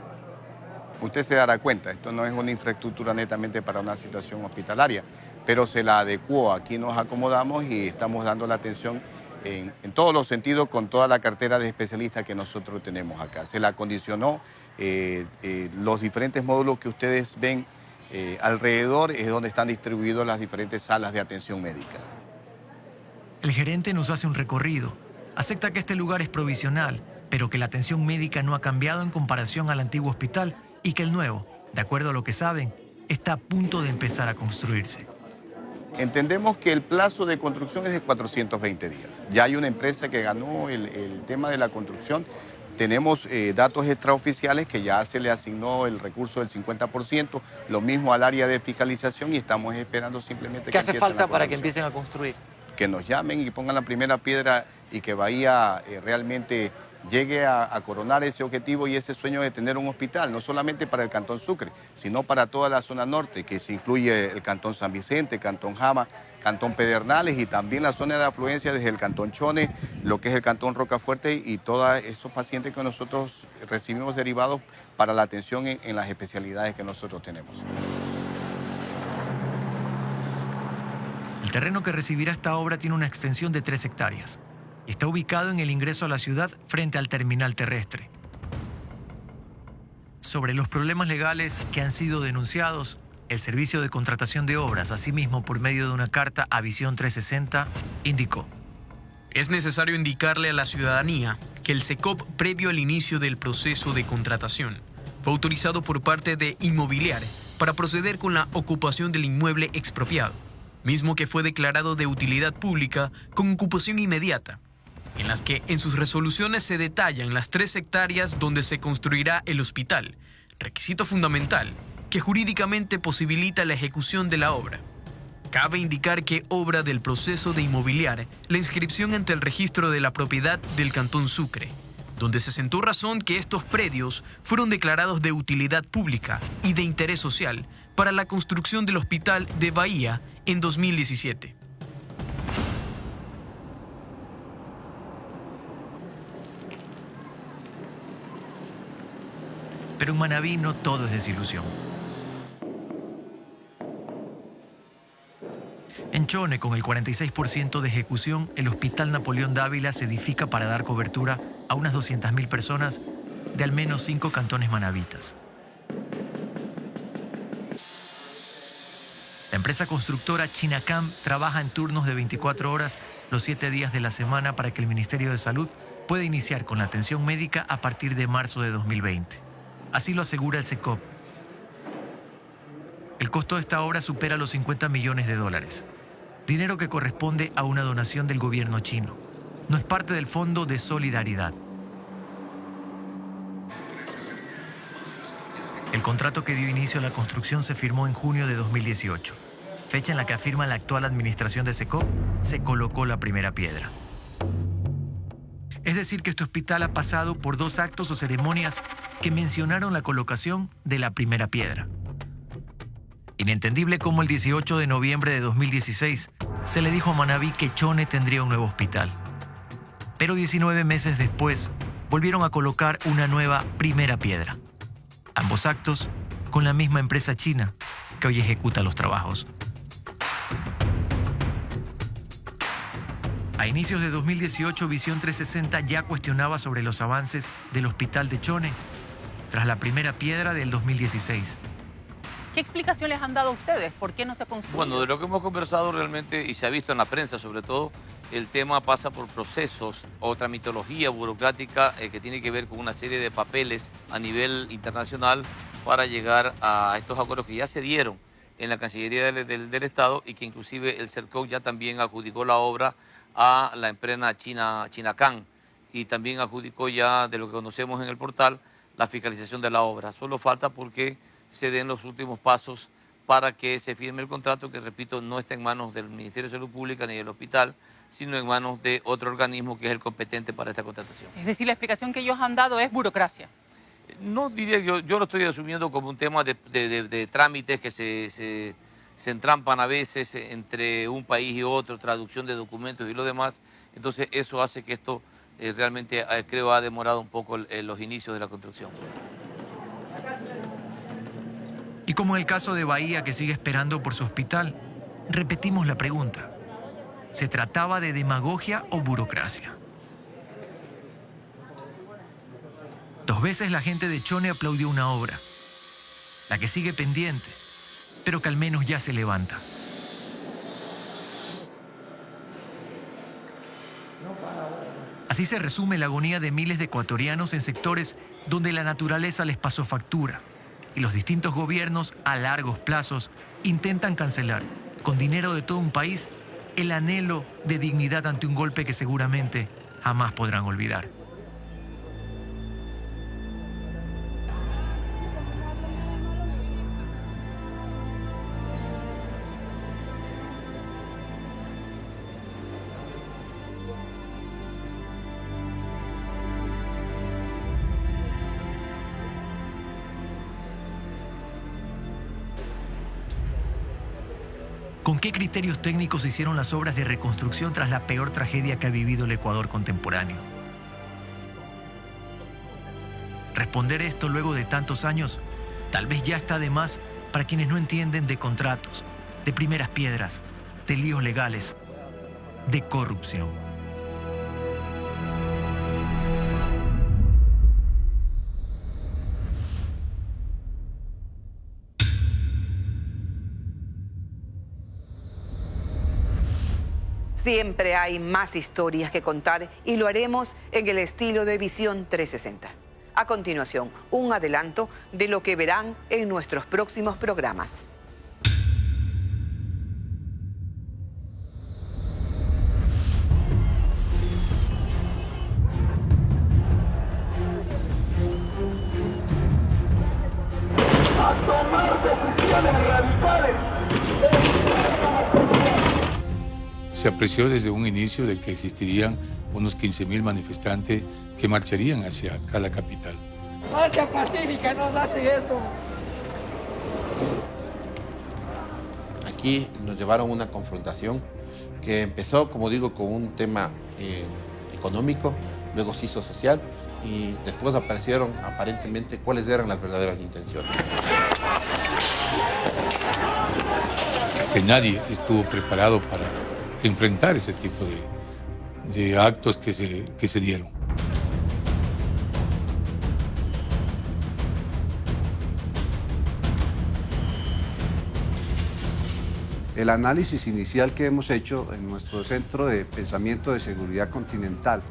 Usted se dará cuenta, esto no es una infraestructura netamente para una situación hospitalaria, pero se la adecuó. Aquí nos acomodamos y estamos dando la atención en todos los sentidos con toda la cartera de especialistas que nosotros tenemos acá. Se la acondicionó, los diferentes módulos que ustedes ven alrededor es donde están distribuidas las diferentes salas de atención médica. El gerente nos hace un recorrido. Acepta que este lugar es provisional, pero que la atención médica no ha cambiado en comparación al antiguo hospital y que el nuevo, de acuerdo a lo que saben, está a punto de empezar a construirse. Entendemos que el plazo de construcción es de 420 días. Ya hay una empresa que ganó el tema de la construcción. Tenemos datos extraoficiales que ya se le asignó el recurso del 50%, lo mismo al área de fiscalización y estamos esperando simplemente ¿Qué hace falta para que empiecen a construir? Que nos llamen y pongan la primera piedra y que Bahía realmente llegue a coronar ese objetivo y ese sueño de tener un hospital, no solamente para el Cantón Sucre, sino para toda la zona norte, que se incluye el Cantón San Vicente, Cantón Jama, Cantón Pedernales y también la zona de afluencia desde el Cantón Chone, lo que es el Cantón Rocafuerte y todos esos pacientes que nosotros recibimos derivados para la atención en las especialidades que nosotros tenemos. El terreno que recibirá esta obra tiene una extensión de 3 hectáreas. Está ubicado en el ingreso a la ciudad frente al terminal terrestre. Sobre los problemas legales que han sido denunciados, el Servicio de Contratación de Obras, asimismo por medio de una carta a Visión 360, indicó: es necesario indicarle a la ciudadanía que el SECOP, previo al inicio del proceso de contratación, fue autorizado por parte de Inmobiliar para proceder con la ocupación del inmueble expropiado, mismo que fue declarado de utilidad pública con ocupación inmediata, en las que en sus resoluciones se detallan las 3 hectáreas donde se construirá el hospital, requisito fundamental que jurídicamente posibilita la ejecución de la obra. Cabe indicar que obra del proceso de Inmobiliar la inscripción ante el registro de la propiedad del Cantón Sucre, donde se sentó razón que estos predios fueron declarados de utilidad pública y de interés social para la construcción del Hospital de Bahía en 2017. Pero en Manabí no todo es desilusión. En Chone, con el 46% de ejecución, el Hospital Napoleón Dávila se edifica para dar cobertura a unas 200.000 personas de al menos 5 cantones manabitas. La empresa constructora Chinacam trabaja en turnos de 24 horas los 7 días de la semana para que el Ministerio de Salud pueda iniciar con la atención médica a partir de marzo de 2020. Así lo asegura el SECOP. El costo de esta obra supera los $50 millones, dinero que corresponde a una donación del gobierno chino. No es parte del Fondo de Solidaridad. El contrato que dio inicio a la construcción se firmó en junio de 2018, fecha en la que afirma la actual administración de SECOP se colocó la primera piedra. Es decir, que este hospital ha pasado por 2 actos o ceremonias que mencionaron la colocación de la primera piedra. Inentendible cómo el 18 de noviembre de 2016 se le dijo a Manabí que Chone tendría un nuevo hospital. Pero 19 meses después volvieron a colocar una nueva primera piedra. Ambos actos con la misma empresa china que hoy ejecuta los trabajos. A inicios de 2018, Visión 360 ya cuestionaba sobre los avances del hospital de Chone tras la primera piedra del 2016. ¿Qué explicación les han dado a ustedes? ¿Por qué no se construyó? Bueno, de lo que hemos conversado realmente, y se ha visto en la prensa sobre todo, el tema pasa por procesos o tramitología burocrática que tiene que ver con una serie de papeles a nivel internacional para llegar a estos acuerdos que ya se dieron en la Cancillería del Estado y que inclusive el CERCOC ya también adjudicó la obra a la empresa Chinacán y también adjudicó ya, de lo que conocemos en el portal, la fiscalización de la obra. Solo falta porque se den los últimos pasos para que se firme el contrato, que repito, no está en manos del Ministerio de Salud Pública ni del hospital, sino en manos de otro organismo que es el competente para esta contratación. Es decir, la explicación que ellos han dado es burocracia. No diría, yo lo estoy asumiendo como un tema de trámites que se entrampan a veces entre un país y otro, traducción de documentos y lo demás. Entonces eso hace que esto realmente creo ha demorado un poco los inicios de la construcción. Y como en el caso de Bahía, que sigue esperando por su hospital, repetimos la pregunta. ¿Se trataba de demagogia o burocracia? 2 veces la gente de Chone aplaudió una obra, la que sigue pendiente, pero que al menos ya se levanta. Así se resume la agonía de miles de ecuatorianos en sectores donde la naturaleza les pasó factura y los distintos gobiernos a largos plazos intentan cancelar, con dinero de todo un país, el anhelo de dignidad ante un golpe que seguramente jamás podrán olvidar. ¿Con qué criterios técnicos se hicieron las obras de reconstrucción tras la peor tragedia que ha vivido el Ecuador contemporáneo? Responder esto luego de tantos años tal vez ya está de más para quienes no entienden de contratos, de primeras piedras, de líos legales, de corrupción. Siempre hay más historias que contar y lo haremos en el estilo de Visión 360. A continuación, un adelanto de lo que verán en nuestros próximos programas. A tomar decisiones radicales. Se apreció desde un inicio de que existirían unos 15.000 manifestantes que marcharían hacia acá, la capital. Marcha pacífica, no hace esto. Aquí nos llevaron una confrontación que empezó, como digo, con un tema económico, luego se hizo social y después aparecieron aparentemente cuáles eran las verdaderas intenciones. Que nadie estuvo preparado para enfrentar ese tipo de actos que se dieron. El análisis inicial que hemos hecho en nuestro Centro de Pensamiento de Seguridad Continental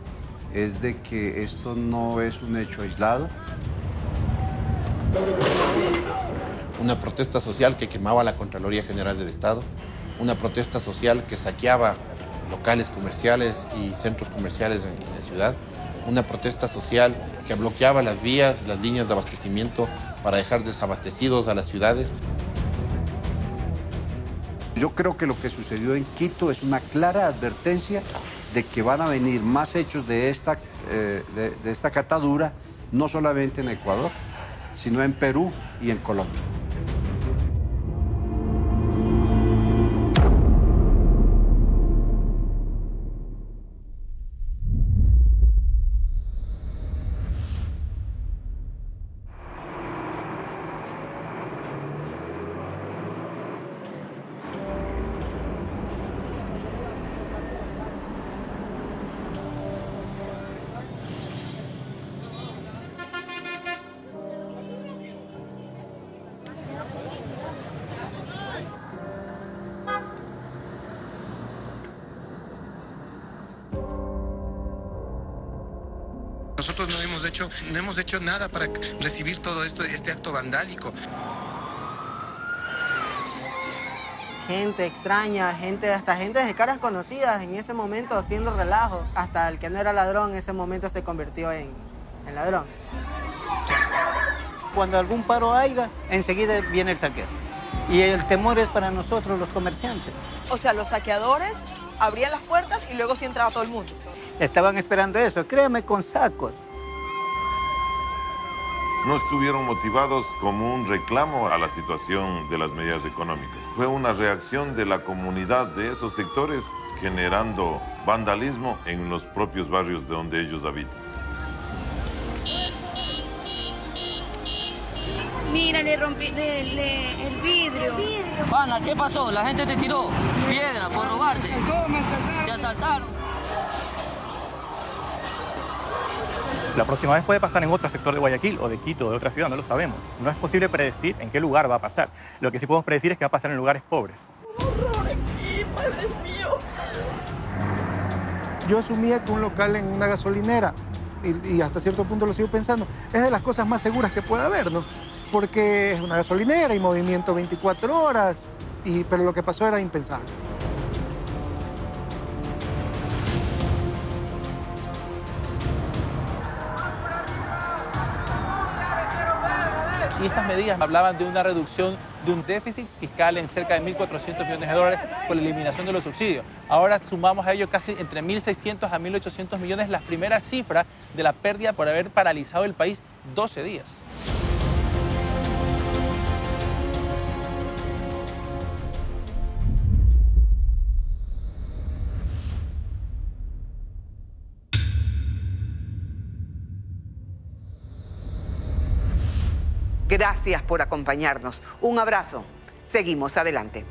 es de que esto no es un hecho aislado. Una protesta social que quemaba la Contraloría General del Estado, una protesta social que saqueaba locales comerciales y centros comerciales en la ciudad, una protesta social que bloqueaba las vías, las líneas de abastecimiento para dejar desabastecidos a las ciudades. Yo creo que lo que sucedió en Quito es una clara advertencia de que van a venir más hechos de esta catadura, no solamente en Ecuador, sino en Perú y en Colombia. Nosotros no hemos hecho nada para recibir todo esto, este acto vandálico. Gente extraña, hasta gente de caras conocidas en ese momento haciendo relajo. Hasta el que no era ladrón en ese momento se convirtió en ladrón. Cuando algún paro haya, enseguida viene el saqueo. Y el temor es para nosotros, los comerciantes. O sea, los saqueadores abrían las puertas y luego sí entraba todo el mundo. Estaban esperando eso, créeme, con sacos. No estuvieron motivados como un reclamo a la situación de las medidas económicas. Fue una reacción de la comunidad de esos sectores generando vandalismo en los propios barrios de donde ellos habitan. Mira, le rompí el vidrio. Ana, ¿qué pasó? La gente te tiró piedra por robarte. Te asaltaron. La próxima vez puede pasar en otro sector de Guayaquil o de Quito o de otra ciudad, no lo sabemos. No es posible predecir en qué lugar va a pasar. Lo que sí podemos predecir es que va a pasar en lugares pobres. ¡Horror aquí, padre mío! Yo asumía que un local en una gasolinera, y hasta cierto punto lo sigo pensando, es de las cosas más seguras que puede haber, ¿no? Porque es una gasolinera y movimiento 24 horas, pero lo que pasó era impensable. Y estas medidas hablaban de una reducción de un déficit fiscal en cerca de 1.400 millones de dólares por la eliminación de los subsidios. Ahora sumamos a ello casi entre 1.600 a 1.800 millones, la primera cifra de la pérdida por haber paralizado el país 12 días. Gracias por acompañarnos. Un abrazo. Seguimos adelante.